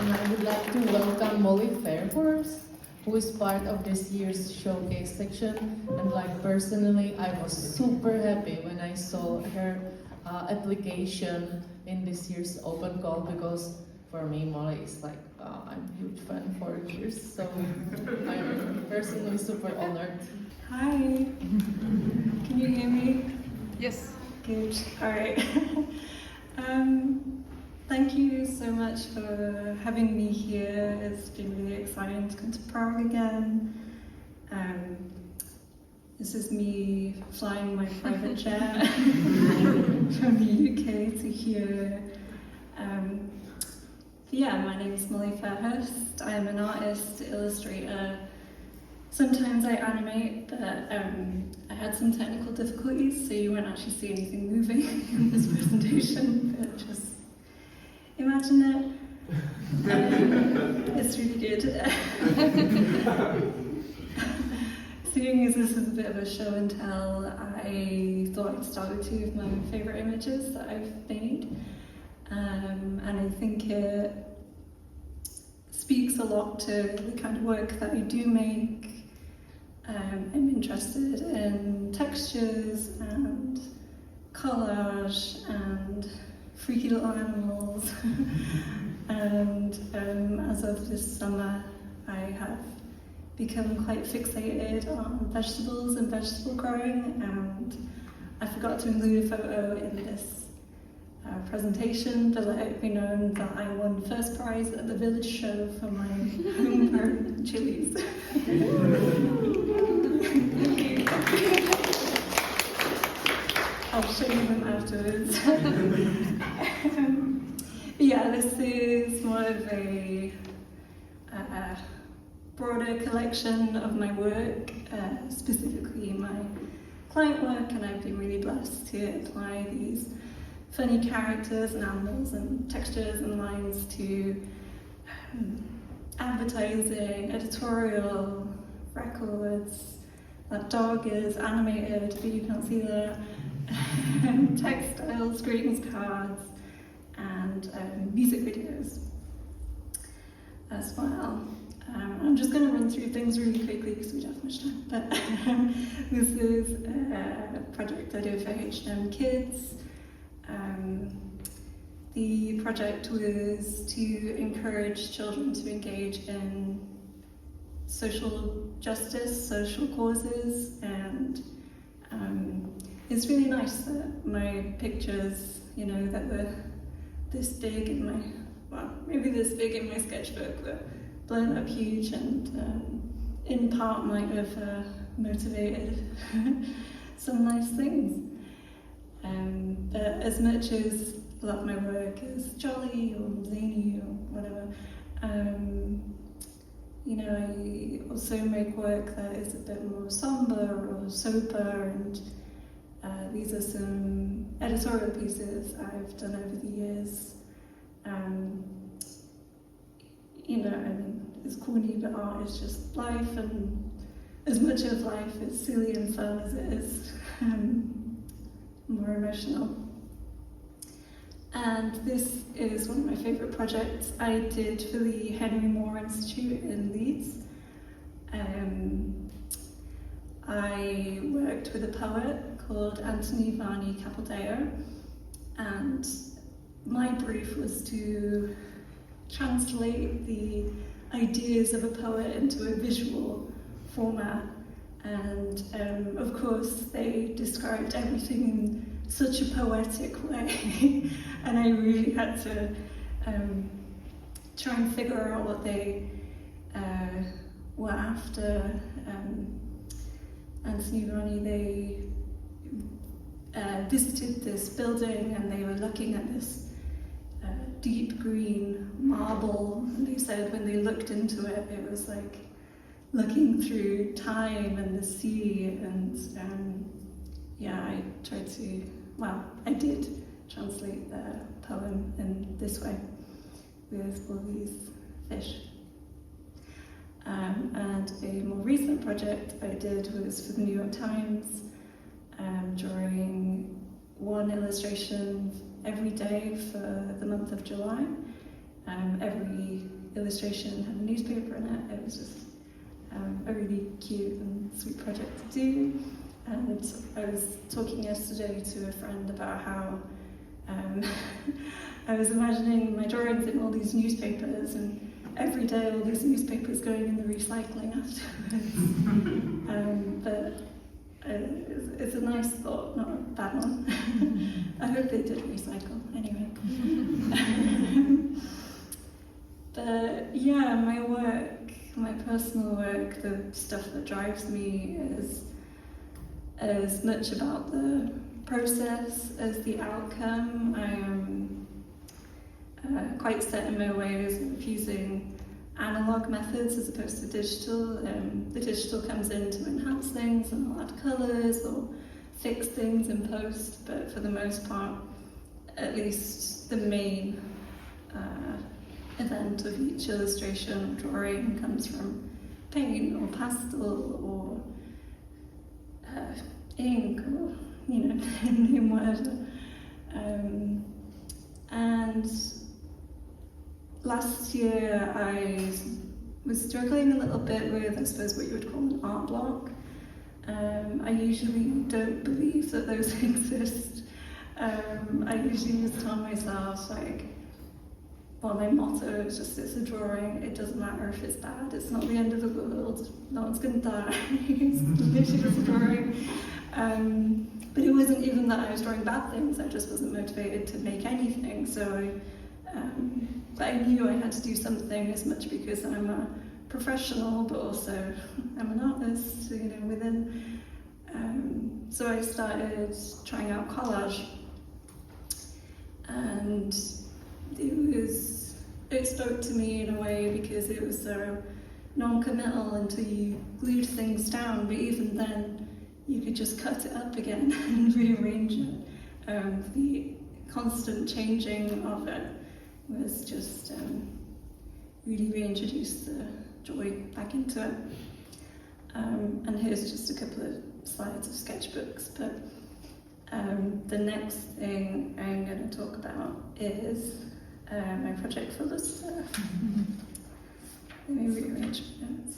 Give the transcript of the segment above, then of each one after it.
and I would like to welcome Molly Fairhurst, who is part of this year's showcase section. And like personally, I was super happy when I saw her application in this year's open call, because for me, Molly is like, I'm a huge fan for years, so I'm personally super honored. Hi, can you hear me? Yes. Good, all right. Thank you so much for having me here. It's been really exciting to come to Prague again. This is me flying my private jet from the UK to here. Yeah, my name is Molly Fairhurst. I'm an artist, illustrator. Sometimes I animate, but I had some technical difficulties, so you won't actually see anything moving in this presentation, but just imagine it. It's really good. Seeing as this is a bit of a show and tell, I thought I'd start with two of my favourite images that I've made. And I think it speaks a lot to the kind of work that I do make. I'm interested in textures and collage and freaky little animals. And as of this summer, I have become quite fixated on vegetables and vegetable growing, and I forgot to include a photo in this presentation to let it be known that I won first prize at the village show for my homegrown chilies. Thank you. I'll show you them afterwards. Yeah, this is more of a broader collection of my work, specifically my client work, and I've been really blessed to apply these funny characters and animals and textures and lines to advertising, editorial, records. That dog is animated, but you can't see that. Textiles, greetings cards, and music videos as well. I'm just going to run through things really quickly because we don't have much time. But this is a project I did for H&M Kids. The project was to encourage children to engage in social justice, social causes, and it's really nice that my pictures, you know, that were this big in my, well, maybe this big in my sketchbook, were blown up huge, and in part might have motivated some nice things. But as much as a lot of my work is jolly or zany or whatever, you know, I also make work that is a bit more somber or sober, and these are some editorial pieces I've done over the years. You know, I mean, it's corny, but art is just life, and as much of life is silly and fun as it is more emotional. And this is one of my favourite projects I did for the Henry Moore Institute in Leeds. I worked with a poet called Anthony Varney Capildeo, and my brief was to translate the ideas of a poet into a visual format. And of course they described everything in such a poetic way and I really had to try and figure out what they were after. Anthony Varney, they visited this building and they were looking at this deep green marble, and they said when they looked into it, it was like looking through time and the sea, and yeah, I tried to, well, I did translate the poem in this way with all these fish. And a more recent project I did was for the New York Times, drawing one illustration every day for the month of July. every illustration had a newspaper in it. It was just a really cute and sweet project to do. And I was talking yesterday to a friend about how I was imagining my drawings in all these newspapers, and every day all these newspapers going in the recycling afterwards. But it's a nice thought, not a bad one. I hope they did recycle, anyway. But yeah, my work, my personal work, the stuff that drives me is as much about the process as the outcome. I am quite set in my ways of using analog methods as opposed to digital. The digital comes in to enhance things and I'll add colours or fix things in post, but for the most part, at least the main event of each illustration or drawing comes from paint or pastel or ink or, name whatever. And last year I was struggling a little bit with, I suppose, what you would call an art block. I usually don't believe that those exist. I usually just tell myself, my motto is just, it's a drawing, it doesn't matter if it's bad, it's not the end of the world, no one's going to die, it's literally just a drawing. But it wasn't even that I was drawing bad things, I just wasn't motivated to make anything, so but I knew I had to do something, as much because I'm a professional, but also I'm an artist, within. So I started trying out collage, and it spoke to me in a way because it was so non-committal until you glued things down, but even then you could just cut it up again and rearrange it. The constant changing of it was just really reintroduced the joy back into it. And here's just a couple of slides of sketchbooks, but the next thing I'm going to talk about is my project for LUSTR. Let me rearrange my notes.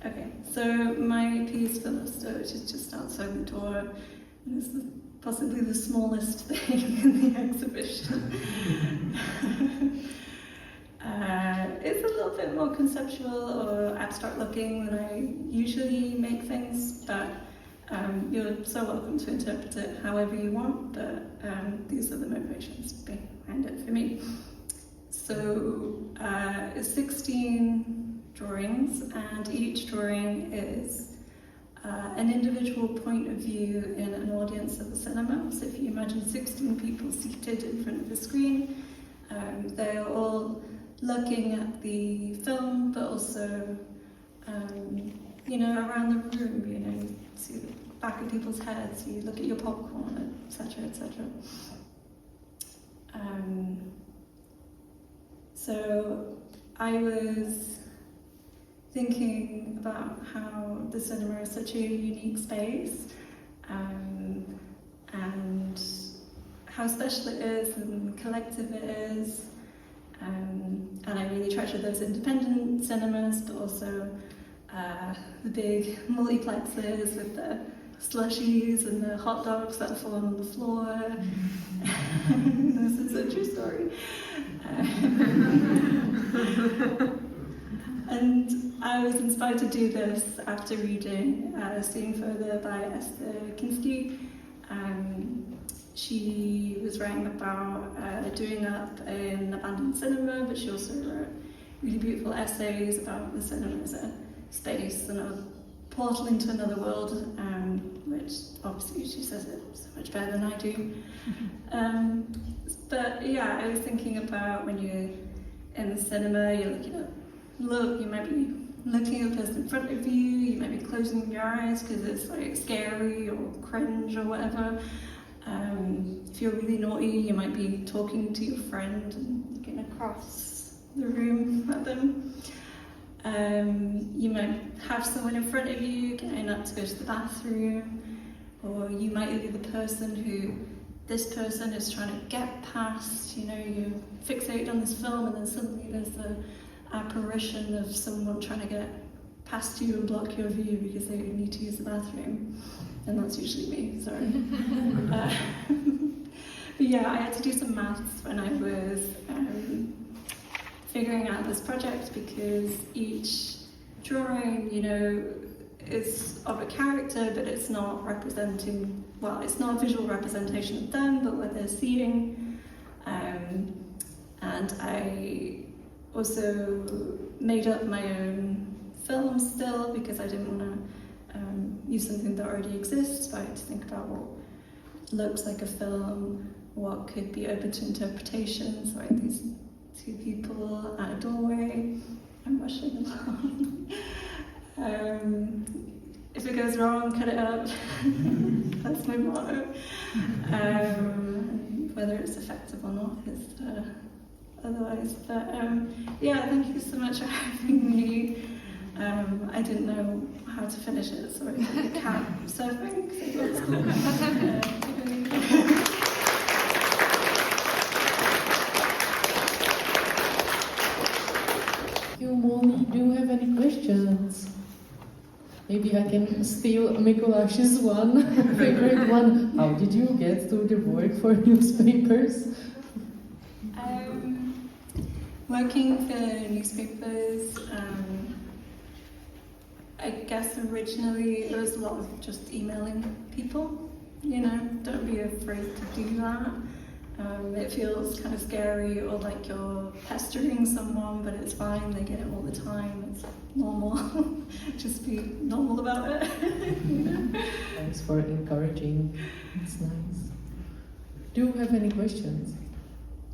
Okay, so my piece for LUSTR, which is just outside the door, is possibly the smallest thing in the exhibition. It's a little bit more conceptual or abstract looking than I usually make things, but you're so welcome to interpret it however you want, but these are the motivations behind it for me. So it's 16 drawings, and each drawing is an individual point of view in an audience at the cinema. So if you imagine 16 people seated in front of the screen, they're all looking at the film, but also around the room, you see the back of people's heads, you look at your popcorn, etc., etc. So I was thinking about how the cinema is such a unique space, and how special it is and collective it is, and I really treasure those independent cinemas, but also the big multiplexes with the slushies and the hot dogs that fall on the floor. This is a true story. And I was inspired to do this after reading Seeing Further by Esther Kinski. She was writing about doing up an abandoned cinema, but she also wrote really beautiful essays about the cinema as a space and a portal into another world, which obviously she says it so much better than I do. But yeah, I was thinking about when you're in the cinema, you're looking at you might be looking at the person in front of you, you might be closing your eyes because it's scary or cringe or whatever. If you're really naughty, you might be talking to your friend and looking across the room at them. You might have someone in front of you getting up to go to the bathroom, or you might be the person who this person is trying to get past, you know, you're fixated on this film and then suddenly there's the apparition of someone trying to get past you and block your view because they need to use the bathroom. And that's usually me, sorry. But yeah, I had to do some maths when I was figuring out this project because each drawing, you know, is of a character, but it's not representing, well, it's not a visual representation of them, but what they're seeing. And I also made up my own film still because I didn't want to use something that already exists, but I had to think about what looks like a film, what could be open to interpretation. So I had these two people at a doorway. I'm rushing along. If it goes wrong, cut it up. That's my motto. Whether it's effective or not is otherwise. But yeah, thank you so much for having me. I didn't know how to finish it, so I did the cat surfing. So that's cool. You, Molly, do you have any questions? Maybe I can steal Mikuláš's one, favorite one. How did you get to the work for newspapers? Working for newspapers, I guess originally it was a lot of just emailing people. You know, don't be afraid to do that. It feels kind of scary or like you're pestering someone, but it's fine, they get it all the time, it's normal. Just be normal about it. You know? Thanks for encouraging, it's nice. Do you have any questions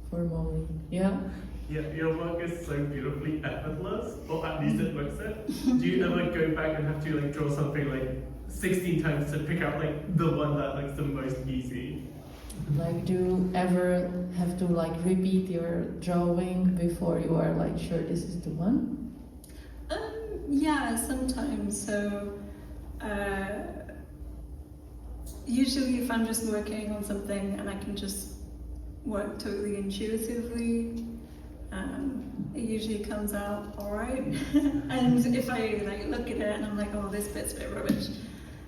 for Molly? Yeah? Yeah, your work is so beautifully effortless, or at least it looks it. Do you ever go back and have to like draw something like 16 times to pick out like the one that looks the most easy? Like, do you ever have to like repeat your drawing before you are like sure this is the one? Yeah, sometimes. So usually if I'm just working on something and I can just work totally intuitively, it usually comes out alright. And if I like look at it and I'm like, oh, this bit's a bit rubbish,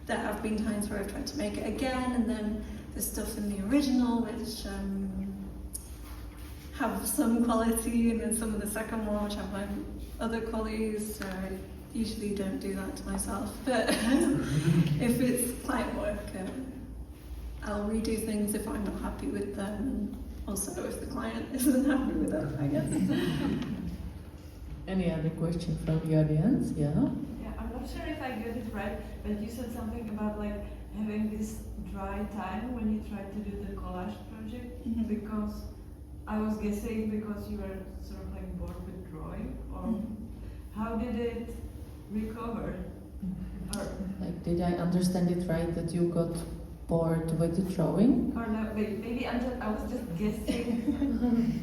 there have been times where I've tried to make it again, and then there's stuff in the original which have some quality, and then some of the second one which have like other qualities. So I usually don't do that to myself, but if it's client work, I'll redo things if I'm not happy with them, and also if the client isn't happy with them, I guess. Any other question from the audience? Yeah? Yeah, I'm not sure if I get it right, but you said something about like having this dry time when you try to do the collage project, because I was guessing because you were sort of like bored with drawing, or how did it recover? Or, Like, did I understand it right that you got bored with the drawing? or no, wait, maybe I was just guessing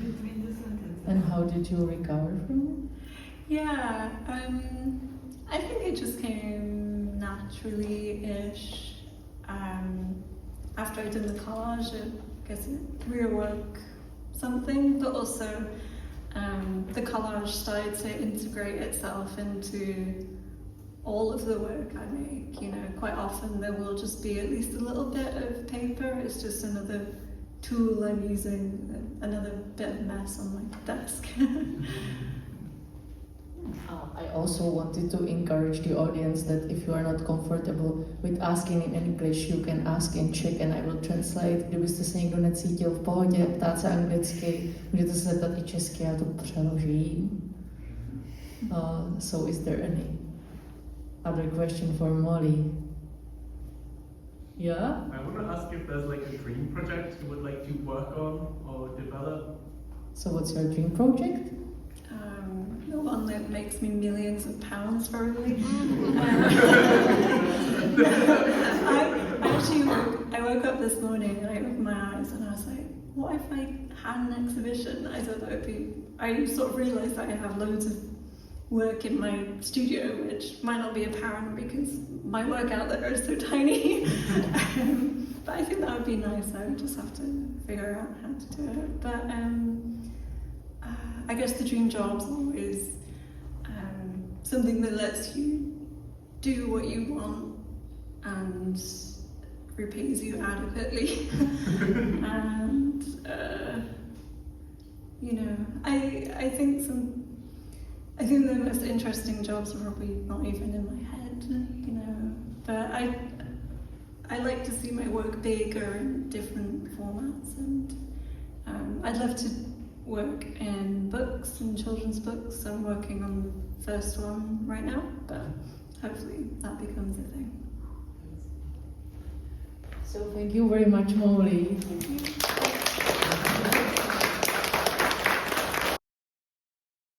between the sentences. And how did you recover from Yeah, I think it just came naturally-ish. After I'd done the collage, I guess it reawoke something, but also the collage started to integrate itself into all of the work I make. You know, quite often there will just be at least a little bit of paper. It's just another tool I'm using, another bit of mess on my desk. I also wanted to encourage the audience that if you are not comfortable with asking in English, you can ask in Czech and I will translate. Kdybyste se někdo necítil v pohodě ptát se anglicky, můžete se zeptat i česky, já to přeložím. So is there any other question for Molly? Yeah? I want to ask if there's like a dream project you would like to work on or develop. So what's your dream project? The one that makes me millions of pounds, probably. I woke up this morning and I opened my eyes and I was like, what if I had an exhibition? I thought that would be, I sort of realised that I have loads of work in my studio, which might not be apparent because my work out there is so tiny. But I think that would be nice. I would just have to figure out how to do it. But I guess the dream job's always something that lets you do what you want and repays you adequately. And you know, I think the most interesting jobs are probably not even in my head, you know. But I like to see my work bigger in different formats, and I'd love to work in books and children's books. I'm working on the first one right now, but hopefully that becomes a thing. So thank you very much, Molly. Thank you.